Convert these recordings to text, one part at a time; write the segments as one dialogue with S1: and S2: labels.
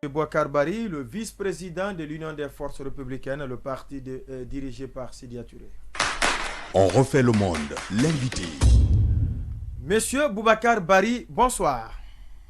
S1: Boubacar Bari, le vice-président de l'Union des forces républicaines, le parti dirigé par Sidya Touré.
S2: On refait le monde, l'invité.
S1: Monsieur Boubacar Bari, bonsoir.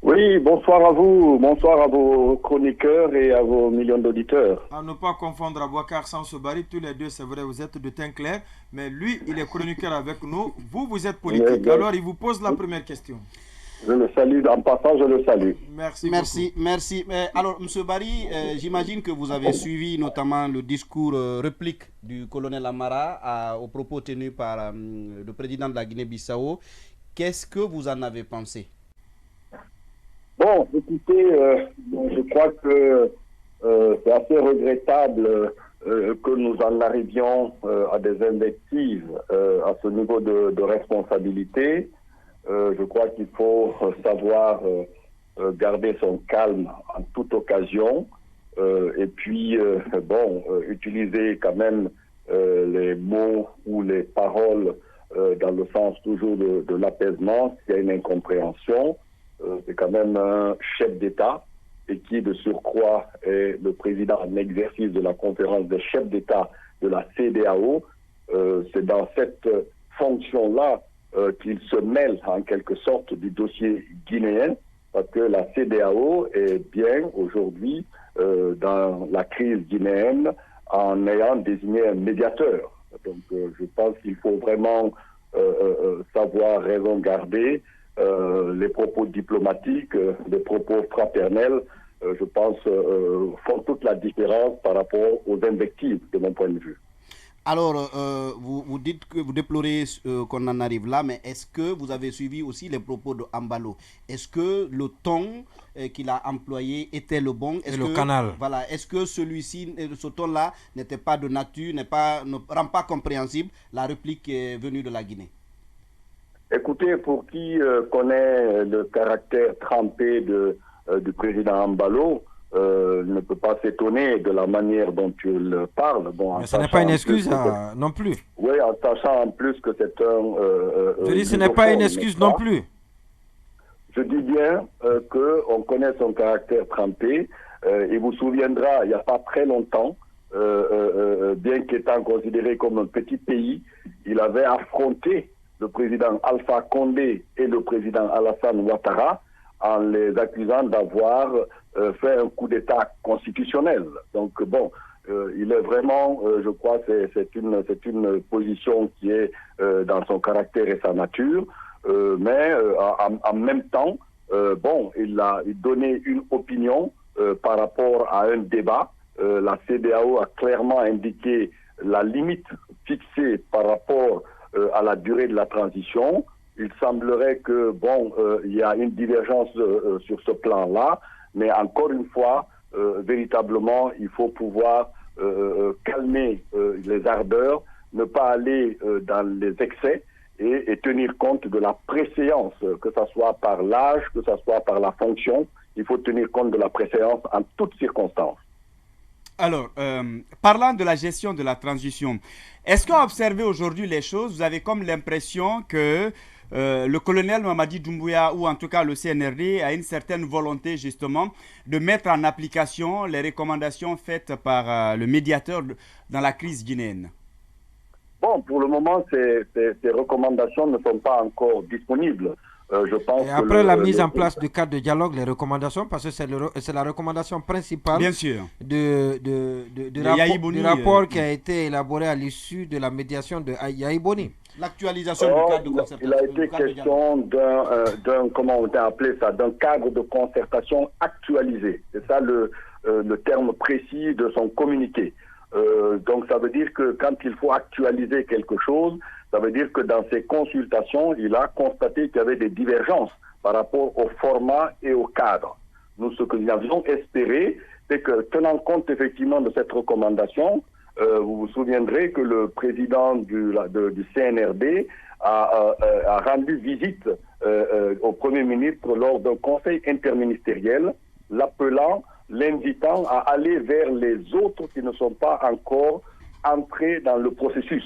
S3: Oui, bonsoir à vous, bonsoir à vos chroniqueurs et à vos millions d'auditeurs.
S1: À ne pas confondre Boubacar sans Bari, tous les deux, c'est vrai, vous êtes de teint clair, mais lui, il est chroniqueur avec nous, vous êtes politique. Alors, il vous pose la première question.
S3: Je le salue, en passant, je le salue.
S4: Merci. Alors, M. Bari, j'imagine que vous avez suivi notamment le discours réplique du colonel Amara aux propos tenus par le président de la Guinée-Bissau. Qu'est-ce que vous en avez pensé?
S3: Bon, écoutez, je crois que c'est assez regrettable que nous en arrivions à des invectives à ce niveau de responsabilité. Je crois qu'il faut savoir garder son calme en toute occasion et puis, utiliser quand même les mots ou les paroles dans le sens toujours de l'apaisement. S'il y a une incompréhension, c'est quand même un chef d'État et qui, de surcroît, est le président en exercice de la conférence des chefs d'État de la CEDEAO. C'est dans cette fonction-là qu'il se mêle en quelque sorte du dossier guinéen, parce que la CEDEAO est bien aujourd'hui dans la crise guinéenne en ayant désigné un médiateur. Donc je pense qu'il faut vraiment savoir raison garder. Les propos diplomatiques, les propos fraternels, je pense, font toute la différence par rapport aux invectives, de mon point de vue.
S4: Alors, vous dites que vous déplorez qu'on en arrive là, mais est-ce que vous avez suivi aussi les propos de Ambalo? Est-ce que le ton qu'il a employé était le bon?
S1: Le canal.
S4: Voilà, est-ce que ce ton-là n'était pas de nature, ne rend pas compréhensible la réplique venue de la Guinée?
S3: Écoutez, pour qui connaît le caractère trempé du président Ambalo, ne peut pas s'étonner de la manière dont il parle.
S1: Bon, mais ce n'est pas une excuse non plus.
S3: Oui, en sachant en plus que c'est un...
S1: je dis ce n'est pas une excuse non plus.
S3: Je dis bien qu'on connaît son caractère trempé. Il vous souviendra, il n'y a pas très longtemps, bien qu'étant considéré comme un petit pays, il avait affronté le président Alpha Condé et le président Alassane Ouattara en les accusant d'avoir fait un coup d'État constitutionnel. Donc bon, il est vraiment, je crois, c'est une position qui est dans son caractère et sa nature, mais en même temps, il a donné une opinion par rapport à un débat. La CEDEAO a clairement indiqué la limite fixée par rapport à la durée de la transition. Il semblerait que, il y a une divergence sur ce plan-là, mais encore une fois, véritablement, il faut pouvoir calmer les ardeurs, ne pas aller dans les excès et tenir compte de la préséance, que ce soit par l'âge, que ce soit par la fonction. Il faut tenir compte de la préséance en toutes circonstances.
S5: Alors, parlant de la gestion de la transition, est-ce qu'à observer aujourd'hui les choses, vous avez comme l'impression que le colonel Mamadi Doumbouya, ou en tout cas le CNRD, a une certaine volonté justement de mettre en application les recommandations faites par le médiateur dans la crise guinéenne?
S3: Bon, pour le moment, ces recommandations ne sont pas encore disponibles. Je pense
S6: et après la mise en place du cadre de dialogue, les recommandations, parce que c'est la recommandation principale
S5: bien sûr.
S6: du rapport qui a été élaboré à l'issue de la médiation de Yahi Boni.
S4: L'actualisation du cadre de concertation.
S3: Il a été question d'un cadre de concertation actualisé. C'est ça le terme précis de son communiqué. Donc ça veut dire que quand il faut actualiser quelque chose, ça veut dire que dans ces consultations, il a constaté qu'il y avait des divergences par rapport au format et au cadre. Nous, ce que nous avions espéré, c'est que, tenant compte effectivement de cette recommandation, vous vous souviendrez que le président du CNRD a rendu visite au Premier ministre lors d'un conseil interministériel, l'appelant, l'invitant à aller vers les autres qui ne sont pas encore entrés dans le processus.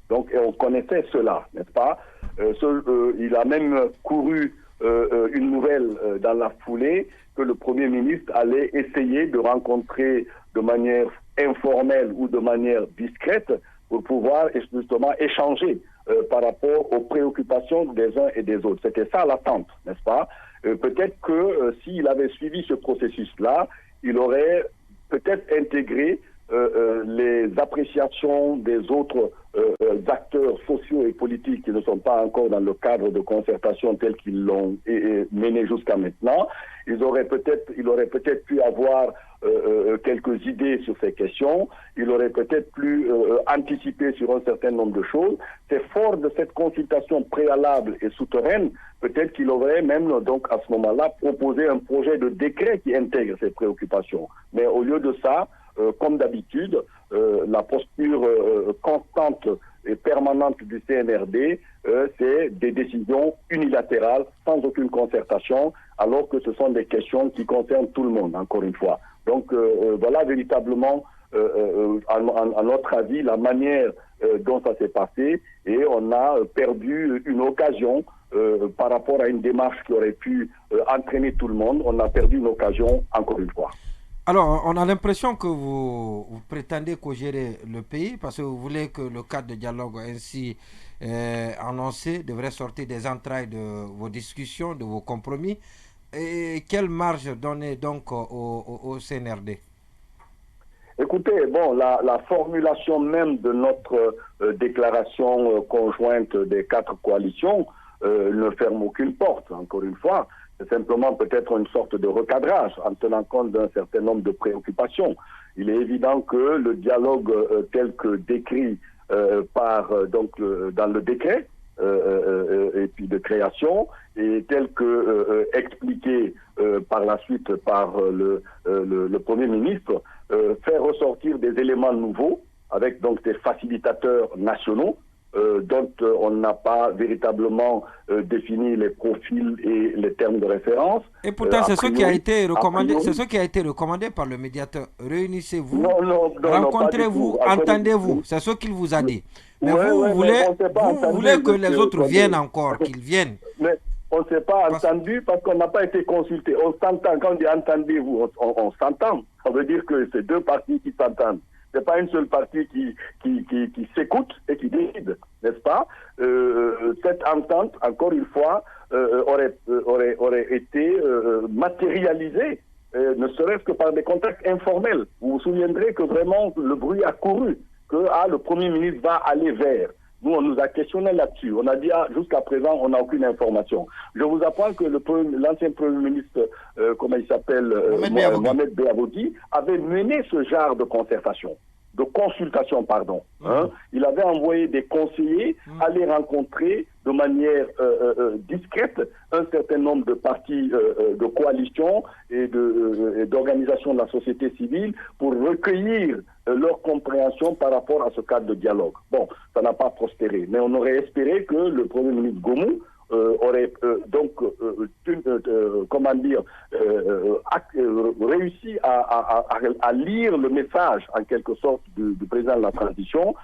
S3: Donc, on connaissait cela, n'est-ce pas? Il a même couru une nouvelle dans la foulée que le Premier ministre allait essayer de rencontrer de manière informelle ou de manière discrète pour pouvoir justement échanger par rapport aux préoccupations des uns et des autres. C'était ça l'attente, n'est-ce pas? Peut-être que s'il avait suivi ce processus-là, il aurait peut-être intégré les appréciations des autres acteurs sociaux et politiques qui ne sont pas encore dans le cadre de concertation tel qu'ils l'ont mené jusqu'à maintenant. Il aurait peut-être pu avoir quelques idées sur ces questions. Il aurait peut-être pu anticiper sur un certain nombre de choses. C'est fort de cette consultation préalable et souterraine, peut-être qu'il aurait même donc à ce moment-là proposé un projet de décret qui intègre ces préoccupations. Mais au lieu de ça, comme d'habitude, la posture constante et permanente du CNRD, c'est des décisions unilatérales, sans aucune concertation, alors que ce sont des questions qui concernent tout le monde, encore une fois. Donc voilà véritablement, à notre avis, la manière dont ça s'est passé, et on a perdu une occasion par rapport à une démarche qui aurait pu entraîner tout le monde. On a perdu une occasion, encore une fois.
S6: Alors, on a l'impression que vous prétendez co-gérer le pays parce que vous voulez que le cadre de dialogue ainsi annoncé devrait sortir des entrailles de vos discussions, de vos compromis. Et quelle marge donner donc au CNRD?
S3: Écoutez, bon, la formulation même de notre déclaration conjointe des 4 coalitions ne ferme aucune porte, encore une fois. C'est simplement peut-être une sorte de recadrage en tenant compte d'un certain nombre de préoccupations. Il est évident que le dialogue tel que décrit dans le décret et puis de création et tel que expliqué par la suite par le Premier ministre fait ressortir des éléments nouveaux avec donc des facilitateurs nationaux dont on n'a pas véritablement défini les profils et les termes de référence.
S6: Et pourtant, c'est ce qui a été recommandé. C'est ce qui a été recommandé par le médiateur. Réunissez-vous, rencontrez-vous, entendez-vous. C'est ce qu'il vous a dit. Mais vous voulez que les autres viennent encore, qu'ils viennent. Mais
S3: on ne s'est pas entendu parce qu'on n'a pas été consulté. On s'entend. Quand on dit entendez-vous, on s'entend. Ça veut dire que c'est 2 parties qui s'entendent. C'est pas une seule partie qui s'écoute et qui décide, n'est-ce pas? Cette entente, encore une fois, aurait été matérialisée, ne serait-ce que par des contacts informels. Vous vous souviendrez que vraiment le bruit a couru, que le Premier ministre va aller vers. Nous, on nous a questionné là-dessus. On a dit, jusqu'à présent, on n'a aucune information. Je vous apprends que l'ancien Premier ministre, comment il s'appelle, Mohamed Beavoudi, avait mené ce genre de consultation, pardon. Il avait envoyé des conseillers aller rencontrer de manière discrète un certain nombre de partis de coalition et d'organisations de la société civile pour recueillir leur compréhension par rapport à ce cadre de dialogue. Bon, ça n'a pas prospéré, mais on aurait espéré que le Premier ministre Gomu aurait réussi à lire le message en quelque sorte du président de la transition,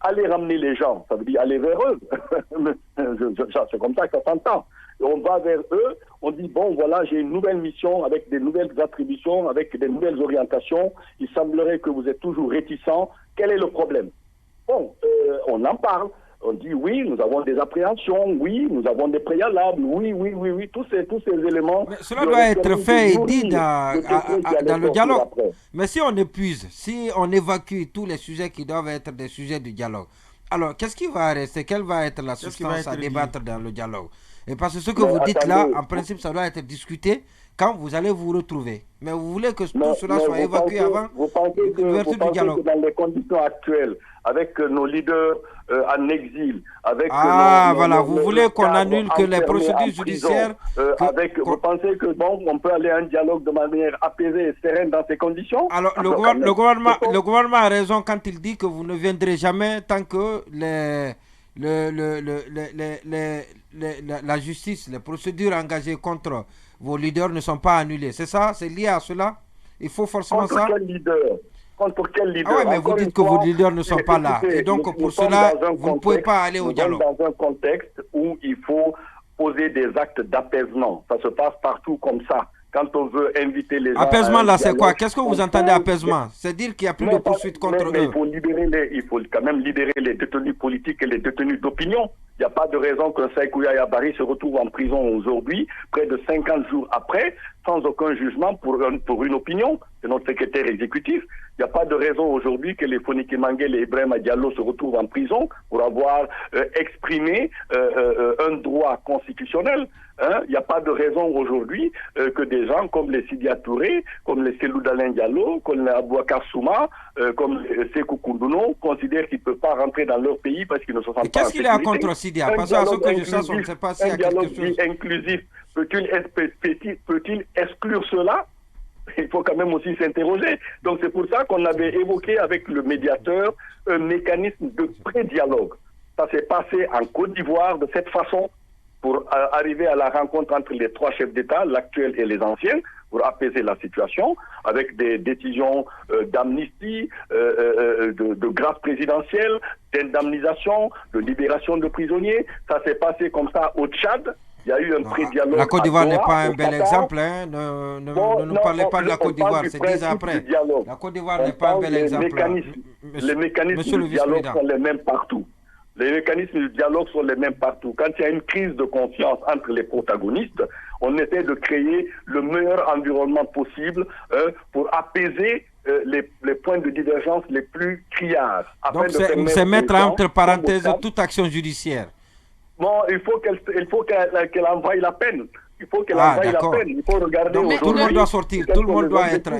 S3: aller ramener les gens, ça veut dire aller vers eux. C'est comme ça que ça s'entend. On va vers eux, on dit bon voilà, j'ai une nouvelle mission avec des nouvelles attributions, avec des nouvelles orientations, il semblerait que vous êtes toujours réticents, quel est le problème? Bon, on en parle. On dit oui, nous avons des appréhensions, oui, nous avons des préalables, oui, tous ces éléments.
S6: Mais cela doit être fait et dit dans le dialogue. Mais si on épuise, si on évacue tous les sujets qui doivent être des sujets du dialogue, alors qu'est-ce qui va rester? Quelle va être la substance à débattre dans le dialogue? Et parce que ce que vous dites là, en principe, ça doit être discuté quand vous allez vous retrouver. Mais vous voulez que tout cela soit évacué avant l'ouverture du dialogue.
S3: Que dans les conditions actuelles, avec nos leaders en exil, avec
S6: vous voulez qu'on annule que les procédures judiciaires...
S3: Vous pensez que on peut aller à un dialogue de manière apaisée et sereine dans ces conditions?
S6: Alors, le gouvernement a raison quand il dit que vous ne viendrez jamais tant que la justice, les procédures engagées contre vos leaders ne sont pas annulées. C'est ça? C'est lié à cela? Il faut forcément
S3: contre quel leader? Contre quel leader?
S6: Ah oui, mais vous dites que vos leaders ne sont pas là. Et donc, pour cela, vous ne pouvez pas aller au dialogue.
S3: Nous sommes dans un contexte où il faut poser des actes d'apaisement. Ça se passe partout comme ça. Quand on veut inviter les gens...
S6: Apaisement, là, c'est quoi? Qu'est-ce que vous entendez apaisement? C'est dire qu'il n'y a plus de poursuites contre eux.
S3: Il faut quand même libérer les détenus politiques et les détenus d'opinion. Il n'y a pas de raison que Saïkouya Yabari se retrouve en prison aujourd'hui, près de 50 jours après, sans aucun jugement pour une opinion. C'est notre secrétaire exécutif. Il n'y a pas de raison aujourd'hui que les Fonike Mangel et Ibrahim Diallo se retrouvent en prison pour avoir exprimé un droit constitutionnel. Il n'y a pas de raison aujourd'hui que des gens comme les Sidia Touré, comme les Selou Dalen Diallo, comme les Abouakar Souma, comme les Sekou Koundouno considèrent qu'ils ne peuvent pas rentrer dans leur pays parce qu'ils ne se sentent pas en sécurité.
S6: Qu'est-ce qu'il y a contre Sidia? Parce que ce que je sais, on ne sait pas s'il y a quelque chose.
S3: Inclusif, peut-il exclure cela? Il faut quand même aussi s'interroger. Donc c'est pour ça qu'on avait évoqué avec le médiateur un mécanisme de pré-dialogue. Ça s'est passé en Côte d'Ivoire de cette façon pour arriver à la rencontre entre les trois chefs d'État, l'actuel et les anciens, pour apaiser la situation, avec des décisions d'amnistie, de grâce présidentielle, d'indemnisation, de libération de prisonniers. Ça s'est passé comme ça au Tchad. Il y a eu un pré-dialogue.
S6: La Côte d'Ivoire n'est pas un bel exemple. Hein. Ne nous parlez pas de la Côte d'Ivoire, c'est 10 ans après. La Côte d'Ivoire n'est pas un bel exemple.
S3: Les mécanismes de dialogue sont les mêmes partout. Les mécanismes de dialogue sont les mêmes partout. Quand il y a une crise de confiance entre les protagonistes, on essaie de créer le meilleur environnement possible pour apaiser les points de divergence les plus criards.
S6: Donc c'est mettre entre parenthèses toute action judiciaire.
S3: Bon, il faut qu'elle envoie la peine. Il faut qu'elle envoie la peine. Il faut regarder.
S6: Donc, tout le monde doit sortir. Tout le monde doit être.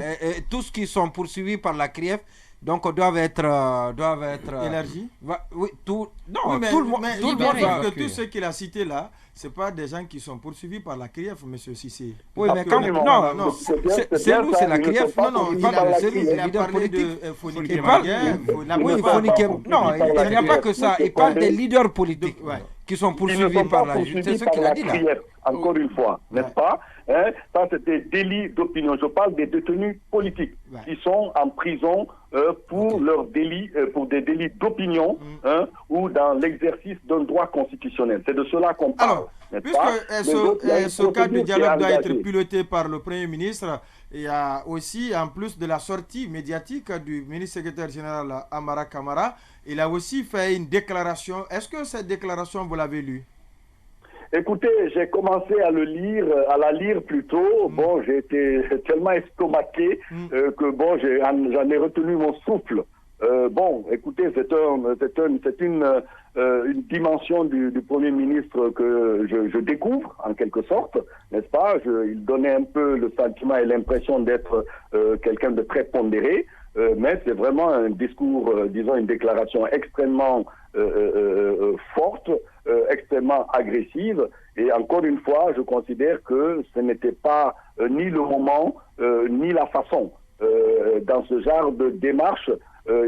S6: Tous qui sont poursuivis par la CRIEF, donc doivent être
S1: élargis.
S6: Oui, tout. Non,
S1: oui, mais,
S6: tout le monde.
S1: Tout le monde que tous ceux qu'il a cités là, c'est pas des gens qui sont poursuivis par la CRIEF, monsieur Sissé.
S6: Oui, mais quand non, c'est nous, c'est la CRIEF.
S1: Non, il a parlé de Fonike Mangel.
S6: Oui, Fonike. Non, il n'y a pas que ça. Il parle des leaders politiques qui sont poursuivis par la justice. C'est ce qu'il a dit là.
S3: Encore une fois, n'est-ce pas? Ça, c'est des délits d'opinion. Je parle des détenus politiques qui sont en prison pour leurs délits, pour des délits d'opinion ou dans l'exercice d'un droit constitutionnel. C'est de cela qu'on parle.
S1: Alors, puisque ce cadre de dialogue doit être piloté par le Premier ministre, il y a aussi, en plus de la sortie médiatique du ministre-secrétaire général Amara Kamara, il a aussi fait une déclaration. Est-ce que cette déclaration, vous l'avez lue?
S3: Écoutez, j'ai commencé à la lire plutôt. Bon, j'ai été tellement estomaqué que bon, j'en ai retenu mon souffle. Bon, écoutez, c'est une dimension du Premier ministre que je découvre, en quelque sorte, n'est-ce pas? Il donnait un peu le sentiment et l'impression d'être quelqu'un de très pondéré, mais c'est vraiment un discours, disons, une déclaration extrêmement forte, extrêmement agressive. Et encore une fois, je considère que ce n'était pas ni le moment, ni la façon. Dans ce genre de démarche,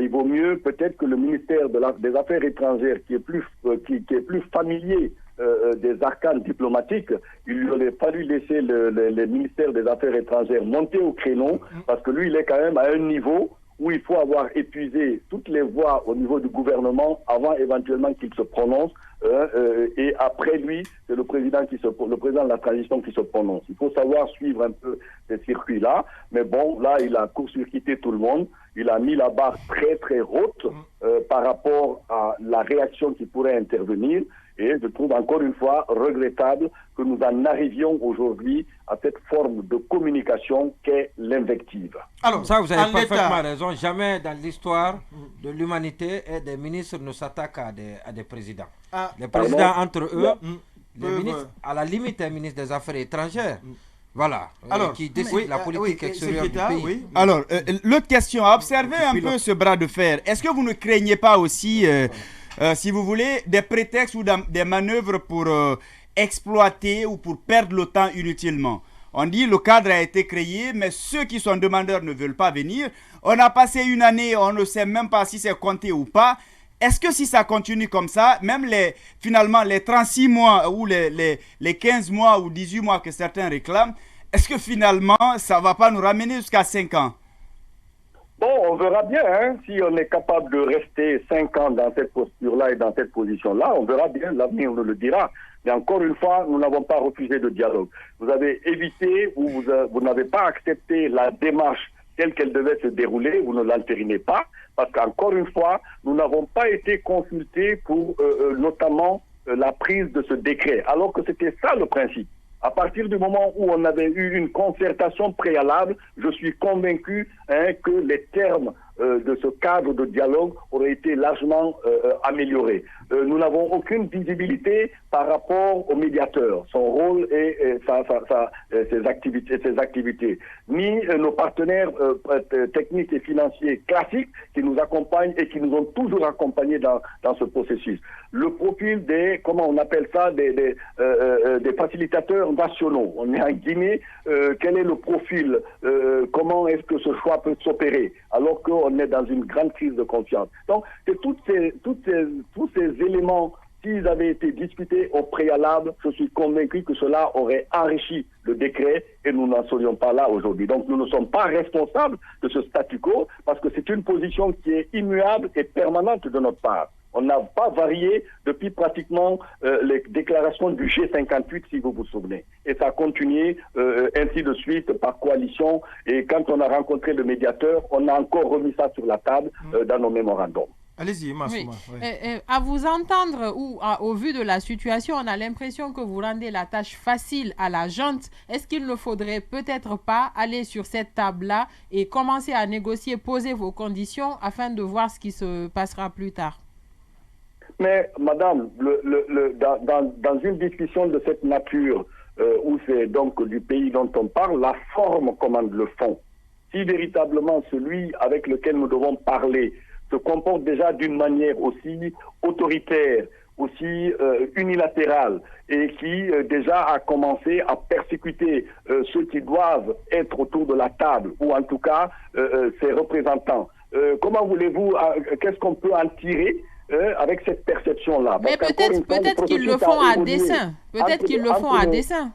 S3: il vaut mieux peut-être que le ministère des Affaires étrangères, qui est plus familier des arcanes diplomatiques, il lui aurait fallu laisser le ministère des Affaires étrangères monter au créneau, parce que lui, il est quand même à un niveau où il faut avoir épuisé toutes les voies au niveau du gouvernement avant éventuellement qu'il se prononce, et après lui, c'est le président de la transition qui se prononce. Il faut savoir suivre un peu ces circuits-là, mais bon, là, il a court-circuité tout le monde, il a mis la barre très très haute par rapport à la réaction qui pourrait intervenir, et je trouve encore une fois regrettable que nous en arrivions aujourd'hui à cette forme de communication qu'est l'invective.
S6: Alors, ça, vous avez parfaitement raison. Jamais dans l'histoire de l'humanité, des ministres ne s'attaquent à des présidents. Les présidents entre eux, les ministres, à la limite, un ministre des Affaires étrangères. Voilà, qui décide la politique extérieure du pays.
S5: Oui. Alors, l'autre question, observez un peu ce bras de fer. Est-ce que vous ne craignez pas aussi, si vous voulez, des prétextes ou des manœuvres pour exploiter ou pour perdre le temps inutilement? On dit le cadre a été créé, mais ceux qui sont demandeurs ne veulent pas venir. On a passé une année, on ne sait même pas si c'est compté ou pas. Est-ce que si ça continue comme ça, même finalement les 36 mois ou les 15 mois ou 18 mois que certains réclament, est-ce que finalement ça ne va pas nous ramener jusqu'à 5 ans?
S3: Bon, on verra bien, hein, si on est capable de rester 5 ans dans cette posture-là et dans cette position-là, on verra bien, l'avenir nous le dira. Mais encore une fois, nous n'avons pas refusé de dialogue. Vous avez évité ou vous n'avez pas accepté la démarche telle qu'elle devait se dérouler, vous ne l'entérinez pas, parce qu'encore une fois, nous n'avons pas été consultés pour notamment la prise de ce décret, alors que c'était ça le principe. À partir du moment où on avait eu une concertation préalable, je suis convaincu que les termes de ce cadre de dialogue auraient été largement améliorés. Nous n'avons aucune visibilité par rapport au médiateur, son rôle et ses activités. Ni nos partenaires techniques et financiers classiques qui nous accompagnent et qui nous ont toujours accompagnés dans ce processus. Le profil des, comment on appelle ça, des facilitateurs nationaux. On est en Guinée, quel est le profil, comment est-ce que ce choix peut s'opérer alors qu'on est dans une grande crise de confiance. Donc, c'est tous ces éléments, s'ils avaient été discutés au préalable, je suis convaincu que cela aurait enrichi le décret et nous n'en serions pas là aujourd'hui. Donc, nous ne sommes pas responsables de ce statu quo parce que c'est une position qui est immuable et permanente de notre part. On n'a pas varié depuis pratiquement les déclarations du G58, si vous vous souvenez. Et ça a continué ainsi de suite par coalition. Et quand on a rencontré le médiateur, on a encore remis ça sur la table dans nos mémorandums.
S1: Allez-y, Massouma.
S7: Oui. À vous entendre ou au vu de la situation, on a l'impression que vous rendez la tâche facile à la junte. Est-ce qu'il ne faudrait peut-être pas aller sur cette table-là et commencer à négocier, poser vos conditions afin de voir ce qui se passera plus tard?
S3: Mais, madame, dans une discussion de cette nature, où c'est donc du pays dont on parle, la forme commande le fond. Si véritablement celui avec lequel nous devons parler se comporte déjà d'une manière aussi autoritaire, aussi unilatérale, et qui déjà a commencé à persécuter ceux qui doivent être autour de la table, ou en tout cas ses représentants. Comment voulez-vous, qu'est-ce qu'on peut en tirer avec cette perception-là?
S7: Mais peut-être qu'ils le font à dessein. Peut-être qu'ils le font à dessein.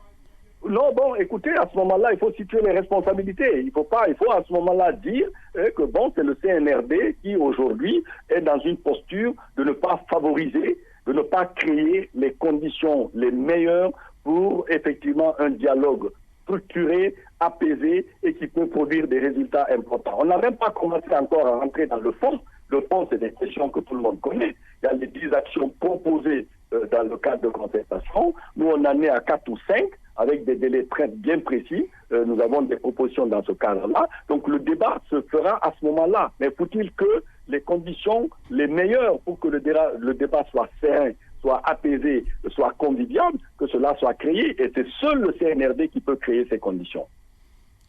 S3: Non, bon, écoutez, à ce moment-là, il faut situer les responsabilités. Il faut à ce moment-là dire que bon, c'est le CNRD qui aujourd'hui est dans une posture de ne pas favoriser, de ne pas créer les conditions les meilleures pour effectivement un dialogue structuré, apaisé et qui peut produire des résultats importants. On n'a même pas commencé encore à rentrer dans le fond. Le fond, c'est des questions que tout le monde connaît. Il y a les 10 actions proposées dans le cadre de concertation. Nous, on en est à 4 ou 5 avec des délais très bien précis. Nous avons des propositions dans ce cadre-là. Donc, le débat se fera à ce moment-là. Mais faut-il que les conditions les meilleures pour que le débat soit serein, soit apaisé, soit convivial, que cela soit créé. Et c'est seul le CNRD qui peut créer ces conditions.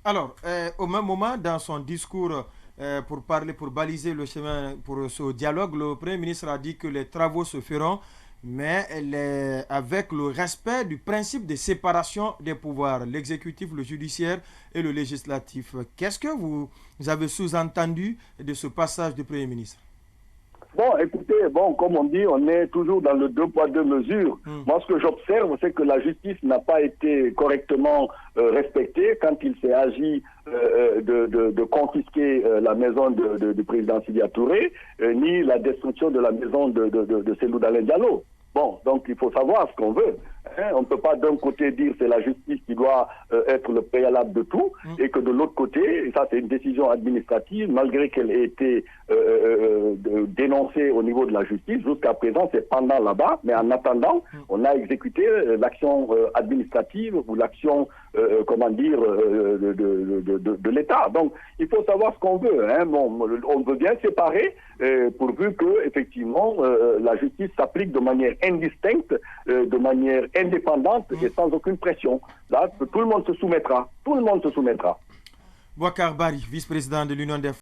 S1: Alors, au même moment, dans son discours pour baliser le chemin pour ce dialogue, le Premier ministre a dit que les travaux se feront, mais avec le respect du principe de séparation des pouvoirs, l'exécutif, le judiciaire et le législatif. Qu'est-ce que vous avez sous-entendu de ce passage du Premier ministre?
S3: Bon, écoutez, comme on dit, on est toujours dans le 2 poids 2 mesures. Moi, ce que j'observe, c'est que la justice n'a pas été correctement respectée quand il s'est agi de confisquer la maison du président Sidya Touré, ni la destruction de la maison de Cellou Dalein Diallo. Bon, donc il faut savoir ce qu'on veut. On ne peut pas d'un côté dire c'est la justice qui doit être le préalable de tout et que de l'autre côté, ça c'est une décision administrative, malgré qu'elle ait été dénoncée au niveau de la justice, jusqu'à présent c'est pendant là-bas, mais en attendant, on a exécuté l'action administrative ou l'action, de l'État. Donc il faut savoir ce qu'on veut. On veut bien séparer pourvu que effectivement la justice s'applique de manière indistincte, de manière indépendante et sans aucune pression. Là, tout le monde se soumettra. Tout le monde se soumettra.
S1: Bouakar Bari, vice-président de l'Union des